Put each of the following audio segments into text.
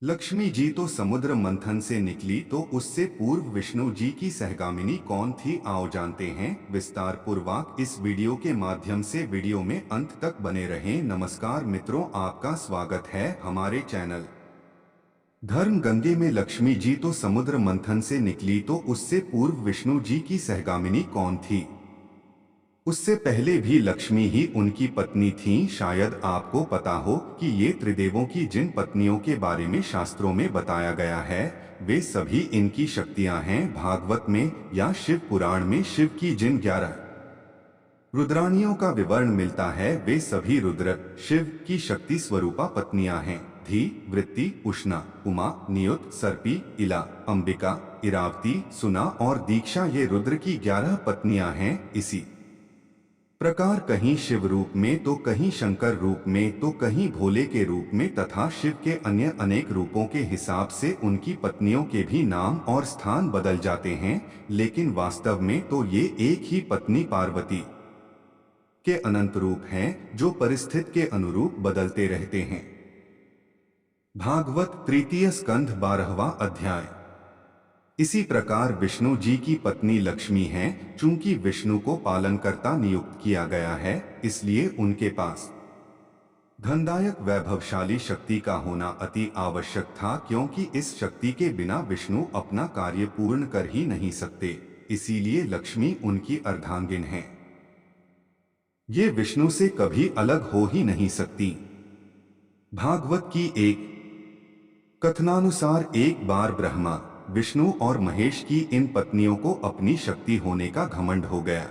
लक्ष्मी जी तो समुद्र मंथन से निकली, तो उससे पूर्व विष्णु जी की सहगामिनी कौन थी, आओ जानते हैं विस्तार पूर्वक इस वीडियो के माध्यम से। वीडियो में अंत तक बने रहें। नमस्कार मित्रों, आपका स्वागत है हमारे चैनल धर्म गंगे में। लक्ष्मी जी तो समुद्र मंथन से निकली, तो उससे पूर्व विष्णु जी की सहगामिनी कौन थी? उससे पहले भी लक्ष्मी ही उनकी पत्नी थीं। शायद आपको पता हो कि ये त्रिदेवों की जिन पत्नियों के बारे में शास्त्रों में बताया गया है, वे सभी इनकी शक्तियां हैं। भागवत में या शिव पुराण में शिव की जिन 11 रुद्राणियों का विवरण मिलता है, वे सभी रुद्र शिव की शक्ति स्वरूपा पत्नियां हैं। धी, वृत्ति, उष्णा, उमा, नियुत, सर्पी, इला, अंबिका, इरावती, सुना और दीक्षा ये रुद्र की 11 पत्नियां हैं। इसी प्रकार कहीं शिव रूप में, तो कहीं शंकर रूप में, तो कहीं भोले के रूप में तथा शिव के अन्य अनेक रूपों के हिसाब से उनकी पत्नियों के भी नाम और स्थान बदल जाते हैं। लेकिन वास्तव में तो ये एक ही पत्नी पार्वती के अनंत रूप हैं, जो परिस्थिति के अनुरूप बदलते रहते हैं। भागवत तृतीय स्कंध 12वां अध्याय। इसी प्रकार विष्णु जी की पत्नी लक्ष्मी हैं। चूंकि विष्णु को पालनकर्ता नियुक्त किया गया है, इसलिए उनके पास धनदायक वैभवशाली शक्ति का होना अति आवश्यक था, क्योंकि इस शक्ति के बिना विष्णु अपना कार्य पूर्ण कर ही नहीं सकते। इसीलिए लक्ष्मी उनकी अर्धांगिन हैं। ये विष्णु से कभी अलग हो ही नहीं सकती। भागवत की एक कथनानुसार एक बार ब्रह्मा, विष्णु और महेश की इन पत्नियों को अपनी शक्ति होने का घमंड हो गया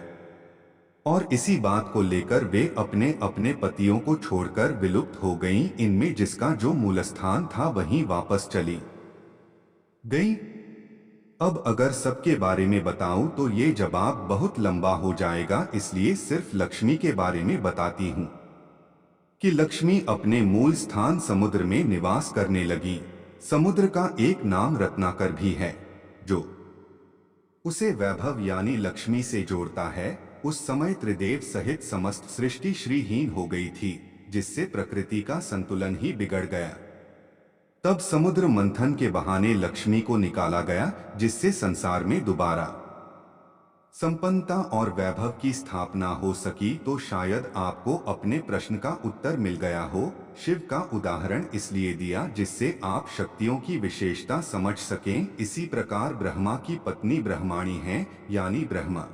और इसी बात को लेकर वे अपने अपने पतियों को छोड़कर विलुप्त हो गईं। इनमें जिसका जो मूल स्थान था वहीं वापस चली गई। अब अगर सबके बारे में बताऊं तो ये जवाब बहुत लंबा हो जाएगा, इसलिए सिर्फ लक्ष्मी के बारे में बताती हूं कि लक्ष्मी अपने मूल स्थान समुद्र में निवास करने लगी। समुद्र का एक नाम रत्नाकर भी है, जो उसे वैभव यानी लक्ष्मी से जोड़ता है। उस समय त्रिदेव सहित समस्त सृष्टि श्रीहीन हो गई थी, जिससे प्रकृति का संतुलन ही बिगड़ गया। तब समुद्र मंथन के बहाने लक्ष्मी को निकाला गया, जिससे संसार में दोबारा संपन्नता और वैभव की स्थापना हो सकी। तो शायद आपको अपने प्रश्न का उत्तर मिल गया हो। शिव का उदाहरण इसलिए दिया जिससे आप शक्तियों की विशेषता समझ सकें। इसी प्रकार ब्रह्मा की पत्नी ब्रह्माणी हैं, यानी ब्रह्मा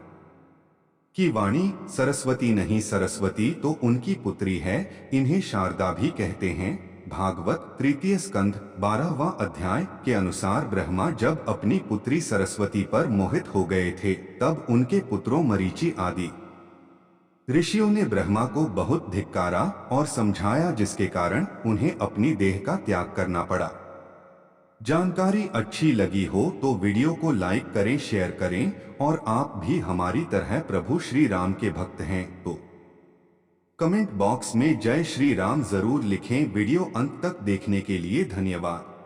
की वाणी सरस्वती नहीं, सरस्वती तो उनकी पुत्री है। इन्हें शारदा भी कहते हैं। भागवत तृतीय स्कंध 12वां अध्याय के अनुसार ब्रह्मा जब अपनी पुत्री सरस्वती पर मोहित हो गए थे, तब उनके पुत्रों मरीचि आदि ऋषियों ने ब्रह्मा को बहुत धिक्कारा और समझाया, जिसके कारण उन्हें अपनी देह का त्याग करना पड़ा। जानकारी अच्छी लगी हो तो वीडियो को लाइक करें, शेयर करें और आप भी हमारी तरह प्रभु श्री राम के भक्त हैं तो कमेंट बॉक्स में जय श्री राम जरूर लिखें। वीडियो अंत तक देखने के लिए धन्यवाद।